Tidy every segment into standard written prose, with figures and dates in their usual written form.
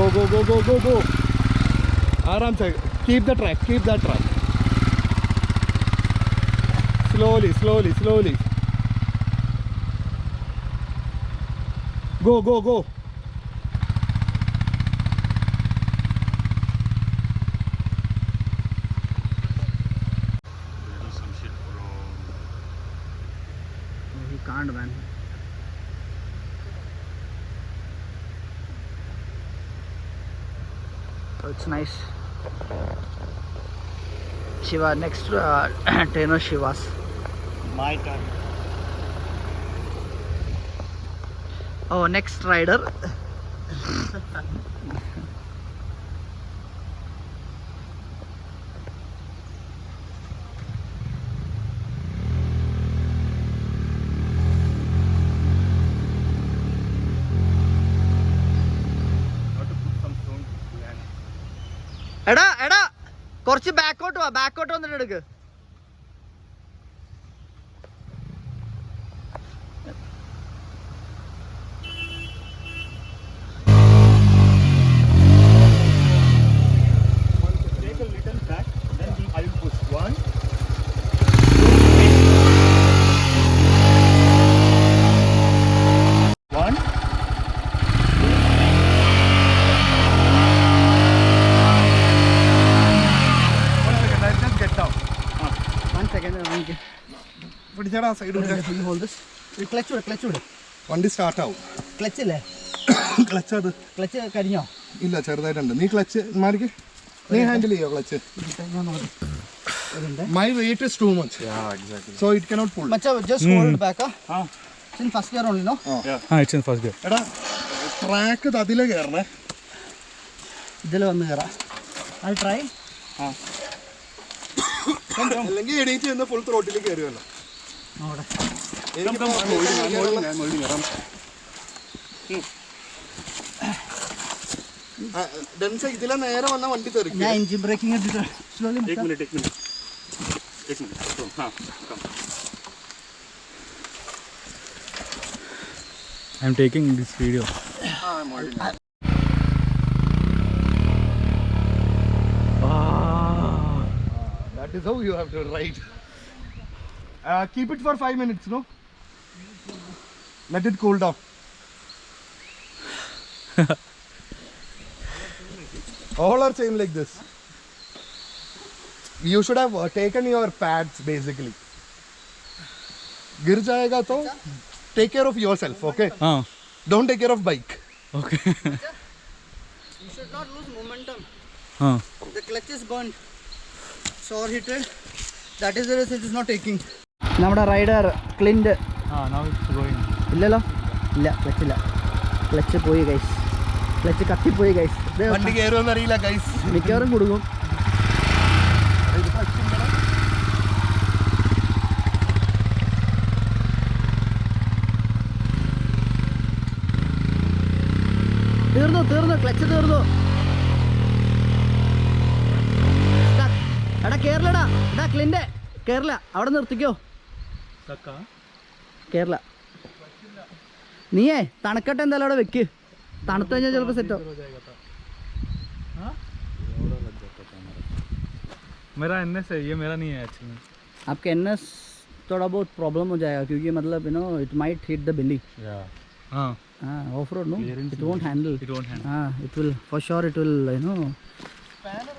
go. Aram se. Keep the track. Slowly. Go. He can't, man. So it's nice. Shiva, next train of Shivas. My turn. Oh, next rider. എടാ കുറച്ച് ബാക്കോട്ട് വന്നിട്ട് എടുക്ക്. Take a little back, then I will push. 1, 2, 1. പിടിച്ചടാ side വണ്ടി start ആവും. Clutch അത് clutch കരിഞ്ഞോ? ഇല്ല, ചെറുതായിട്ടുണ്ട്. നീ ക്ലച്ച് മാറിക്ക്. നീ ഹാൻഡിൽ ചെയ്യോ clutch? My weight is too much. Yeah, exactly. So it cannot pull. Macha, just hold back. It's in first gear only, no? It's in first gear. എടാ track അതിലെ കയറണേ. ഇതിൽ വന്ന് കയറാം. I'll try. അല്ലെങ്കിൽ എണീറ്റ് ചെന്ന് ഫുൾ ത്രോട്ടിൽ കയറുമല്ലോ. ഇതിലെ നേരെ വന്ന വണ്ടി തെറിക്കും. ഞാൻ എഞ്ചിൻ ബ്രേക്കിംഗ് എടുത്തിട്ട് സ്ലോലി. एक minute I'm taking this video. That is how you have to ride. Keep it for 5 minutes, no? Let it cool down. All are same like this. You should have taken your pads basically. गिर जाएगा तो take care of yourself, okay? Don't take care of bike. Okay. You should not lose momentum. The clutch is burnt. So overheated. That is the reason it is not taking. നമ്മുടെ rider Clint. Now it's going. ഇല്ലല്ലോ, ഇല്ല clutch പോയി guys. Clutch കത്തിപ്പോയി guys. വണ്ടി കയറുമെന്ന് അറിയില്ല guys. മിക്കവാറും കൊടുക്കും. തീർന്നു clutch തീർന്നു. എടാ കേരളടാ, ക്ലിൻറ്റ് കേരള അവിടെ നിർത്തിക്കോ. കേരള നീയേ തണുക്കട്ടെ എന്തായാലും അവിടെ വെക്ക്. തണുത്ത് കഴിഞ്ഞാൽ ചിലപ്പോൾ സെറ്റോ. मेरा NS है, ये मेरा नहीं है एक्चुअली. आपका NS थोड़ा बहुत प्रॉब्लम हो जाएगा क्योंकि मतलब you know it might hit the belly. हाँ, off road no, it won't handle. It will for sure, it will, you know. Spanner,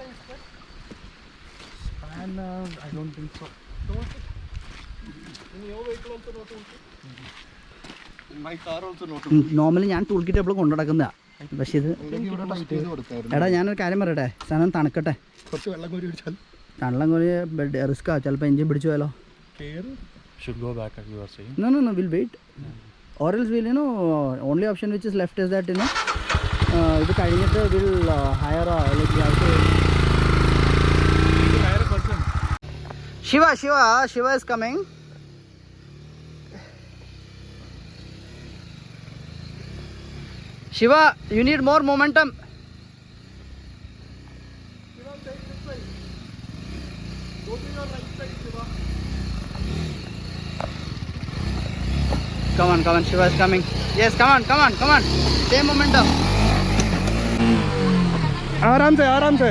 I don't think so. In your vehicle also not toolkit? In my car also not normally ഞാൻ tool kit എപ്പോഴും കൊണ്ടു നടക്കുന്നതാണ്. പക്ഷേ ഇത് എടാ ഞാനൊരു കാര്യം പറയട്ടെ, സാധനം തണുക്കട്ടെ. കുറച്ച് വെള്ളം കോരി പിടിച്ചാൽ കള്ളം കോരി റിസ്ക്കാ, ചിലപ്പോൾ എഞ്ചിൻ പിടിച്ചു പോയാലോ. Should go back as you are saying. No, we'll wait. Or else we'll, you know, only option which is left is that, you know, ഇത് കഴിഞ്ഞിട്ട് we'll hire a, like we have to hire a person. Shiva is coming. Shiva, you need more momentum. Go to your right side, Shiva. Come on, Shiva is coming. Yes, come on. Same momentum. आराम से आराम से.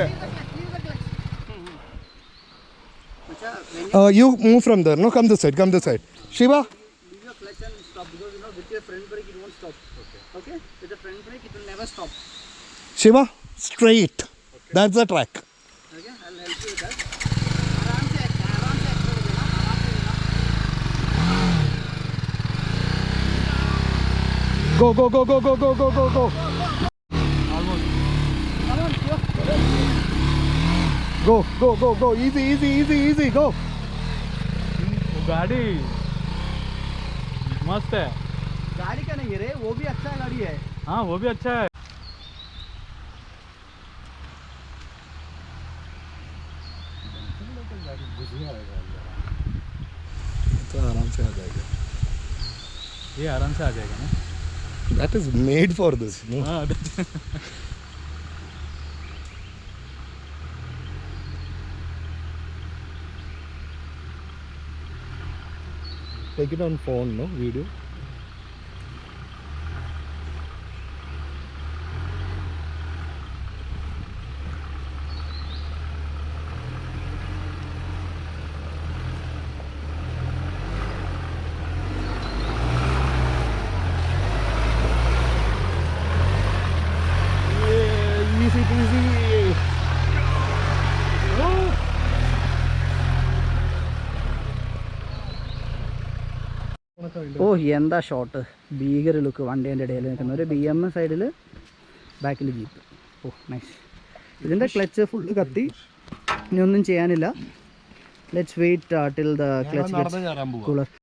Macha, when you You move from there. No, come this side. Come this side. Shiva. leave your clutch and stop, because you know with your front brake it won't stop. Okay. With the front brake it will never stop. Shiva. Straight. That's the track. Okay. I'll help you with that. आराम से accelerate देना, आराम से देना. Go, go, go, go, go, go, go, go, go. Come on, Shiva. Go, go, go, go. Easy, easy, easy, easy. Go. वो गाड़ी मस्त है. गाड़ी का नहीं है रे, वो भी अच्छा गाड़ी है. हाँ वो भी अच्छा है. तो आराम से आ जाएगा. ये आराम से आ जाएगा ना. That is made for this. No? हाँ Take it on phone, no video. Yeah, easy peasy. Oh. ഓ എന്താ ഷോട്ട്, ഭീകര ലുക്ക്. വണ്ടീൻ്റെ ഇടയിൽ നിൽക്കുന്ന ഒരു BM സൈഡിൽ, ബാക്കിൽ ജീപ്പ്. Oh nice. ഇതിൻ്റെ ക്ലച്ച് ഫുള്ള് കത്തി, ഇനി ഒന്നും ചെയ്യാനില്ല. Let's wait till the clutch gets cooler.